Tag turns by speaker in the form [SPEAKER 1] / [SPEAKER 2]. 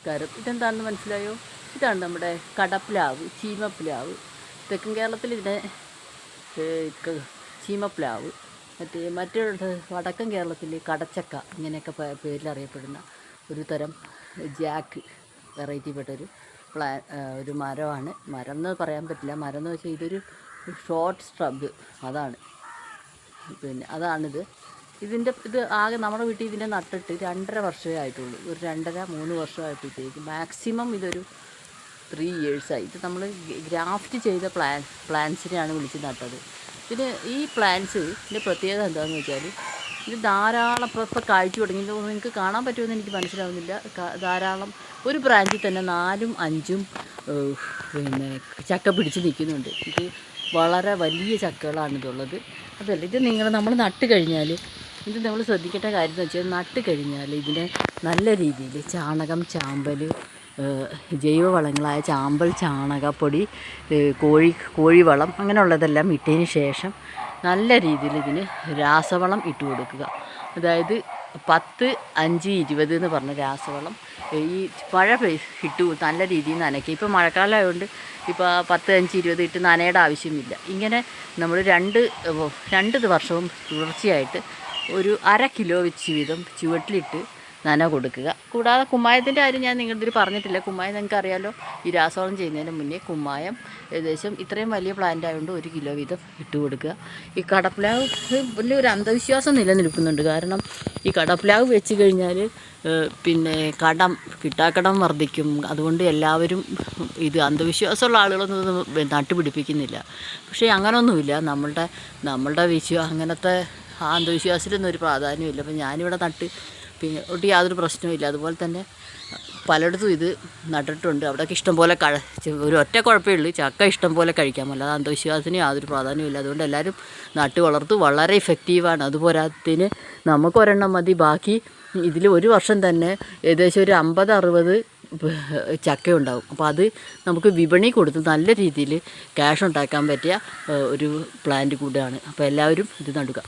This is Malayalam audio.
[SPEAKER 1] നമസ്കാരം. ഇതെന്താണെന്ന് മനസ്സിലായോ? ഇതാണ് നമ്മുടെ കടപ്ലാവ്, ചീമപ്ലാവ്. തെക്കൻ കേരളത്തിൽ ഇതിനെ ചീമപ്ലാവ്, മറ്റേ വടക്കൻ കേരളത്തിൽ കടച്ചക്ക, ഇങ്ങനെയൊക്കെ പേരിൽ അറിയപ്പെടുന്ന ഒരു തരം ജാക്ക് വെറൈറ്റിപ്പെട്ടൊരു ഒരു മരമാണ്. മരം എന്ന് പറയാൻ പറ്റില്ല. മരം എന്ന് വെച്ചാൽ ഇതൊരു ഷോർട്ട് സ്ട്രബ്, അതാണ്. അതാണിത്. ഇത് ആകെ നമ്മുടെ വീട്ടിൽ ഇതിനെ നട്ടിട്ട് 2.5 വർഷമേ ആയിട്ടുള്ളൂ. ഒരു 2.5-3 വർഷമായപ്പോഴത്തേക്ക് മാക്സിമം ഇതൊരു 3 ഇയേഴ്സായി. ഇത് നമ്മൾ ഗ്രാഫ്റ്റ് ചെയ്ത പ്ലാന്റ്സിനെയാണ് വിളിച്ച് നട്ടത്. ഈ പ്ലാന്റ്സിൻ്റെ പ്രത്യേകത എന്താണെന്ന് വെച്ചാൽ ഇത് ധാരാളം ഇപ്പോൾ കാഴ്ച തുടങ്ങി. നിങ്ങൾക്ക് കാണാൻ പറ്റുമെന്ന് എനിക്ക് മനസ്സിലാവുന്നില്ല. ധാരാളം ഒരു ബ്രാഞ്ചിൽ തന്നെ 4ഉം 5ഉം ചക്ക പിടിച്ച് നിൽക്കുന്നുണ്ട്. ഇത് വളരെ വലിയ ചക്കകളാണിതുള്ളത്. അതല്ല, ഇത് നമ്മൾ നട്ട് കഴിഞ്ഞാൽ ഇത് നമ്മൾ ശ്രദ്ധിക്കേണ്ട കാര്യം എന്ന് വെച്ചാൽ നട്ട് കഴിഞ്ഞാൽ ഇതിനെ നല്ല രീതിയിൽ ചാണകം, ചാമ്പൽ, ജൈവവളങ്ങളായ ചാമ്പൽ, ചാണകപ്പൊടി, കോഴിവളം അങ്ങനെയുള്ളതെല്ലാം ഇട്ടതിന് ശേഷം നല്ല രീതിയിൽ ഇതിന് രാസവളം ഇട്ട് കൊടുക്കുക. അതായത് 10, 5, 20 എന്ന് പറഞ്ഞ രാസവളം ഈ മഴ ഇട്ട് നല്ല രീതിയിൽ നനയ്ക്കുക. ഇപ്പോൾ മഴക്കാലമായതുകൊണ്ട് ഇപ്പോൾ 10, 5, 20 ഇട്ട് നനയുടെ ആവശ്യമില്ല. ഇങ്ങനെ നമ്മൾ 2 വർഷവും തുടർച്ചയായിട്ട് ഒരു 1/2 കിലോ വെച്ച് വീതം ചുവട്ടിലിട്ട് നന കൊടുക്കുക. കൂടാതെ കുമ്മായത്തിൻ്റെ കാര്യം ഞാൻ നിങ്ങളുടെ ഇതിൽ പറഞ്ഞിട്ടില്ല. കുമ്മായം നിങ്ങൾക്ക് അറിയാമല്ലോ. ഈ രാസവളം ചെയ്യുന്നതിന് മുന്നേ കുമ്മായം ഏകദേശം ഇത്രയും വലിയ പ്ലാന്റ് ആയതുകൊണ്ട് 1 കിലോ വീതം ഇട്ട് കൊടുക്കുക. ഈ കടപ്ലാവ് വലിയൊരു അന്ധവിശ്വാസം നിലനിൽക്കുന്നുണ്ട്. കാരണം ഈ കടപ്ലാവ് വെച്ച് കഴിഞ്ഞാൽ കിട്ടാക്കടം വർദ്ധിക്കും. അതുകൊണ്ട് എല്ലാവരും ഇത് അന്ധവിശ്വാസമുള്ള ആളുകളൊന്നും നട്ടുപിടിപ്പിക്കുന്നില്ല. പക്ഷേ അങ്ങനെയൊന്നുമില്ല. നമ്മളുടെ അങ്ങനത്തെ ആ അന്ധവിശ്വാസത്തിലൊന്നും ഒരു പ്രാധാന്യമില്ല. അപ്പോൾ ഞാനിവിടെ നട്ട് ഒട്ടും യാതൊരു പ്രശ്നവുമില്ല. അതുപോലെ തന്നെ പലയിടത്തും ഇത് നട്ടിട്ടുണ്ട്. അവിടെയൊക്കെ ഇഷ്ടംപോലെ ഒരു ഒറ്റ കുഴപ്പമേ ഉള്ളൂ, ചക്ക ഇഷ്ടം പോലെ കഴിക്കാൻ. അല്ലാതെ അന്ധവിശ്വാസത്തിന് യാതൊരു പ്രാധാന്യമില്ല. അതുകൊണ്ട് എല്ലാവരും നട്ട് വളർത്ത് വളരെ ഇഫക്റ്റീവാണ്. അതുപോരാത്തിന് നമുക്കൊരെണ്ണം മതി. ബാക്കി ഇതിൽ ഒരു വർഷം തന്നെ ഏകദേശം ഒരു 50-60 ചക്ക ഉണ്ടാവും. അപ്പോൾ അത് നമുക്ക് വിപണി കൊടുത്ത് നല്ല രീതിയിൽ ക്യാഷ് ഉണ്ടാക്കാൻ പറ്റിയ ഒരു പ്ലാന്റ് കൂടെയാണ്. അപ്പോൾ എല്ലാവരും ഇത് നടുക.